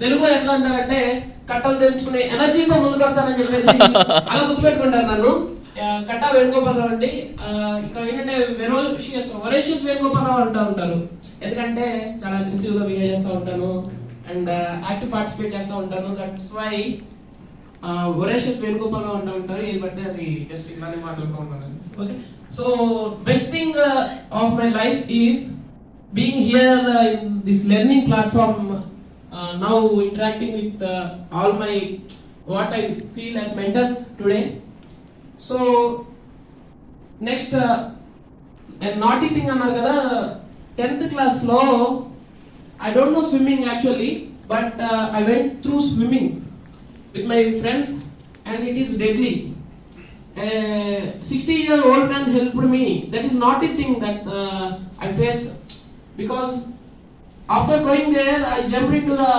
తెలుగులో ఎట్లా అంటారంటే కట్టలు తెంచుకునే ఎనర్జీతో ముందుకు వస్తానని చెప్పేసి అలా గుర్తుపెట్టుకుంటారు నన్ను. కట్టా వేణుగోపాలరావు అండి. ఇంకా ఏంటంటే వరేషియస్ వేణుగోపాలరావు అంటూ ఉంటారు, ఎందుకంటే చాలా అగ్రెసివ్ గా బిహేవ్ చేస్తూ ఉంటాను అండ్ యాక్టివ్ పార్టిసిపేట్ చేస్తూ ఉంటాను. దట్స్ వై వరేషియస్ వేణుగోపాలరావు అంటూ ఉంటారు. ఏది పడితే అది జస్ట్ ఇలానే మాట్లాడుతూ ఉంటాను. Okay, so best thing of my life is being here in this learning platform, now interacting with all my what I feel as mentors today. So next naughty thing annar kada, 10th class lo I don't know swimming actually, but I went through swimming with my friends and it is deadly. 60-year-old man helped me. That is naughty thing that I faced, because after going there I jumped into the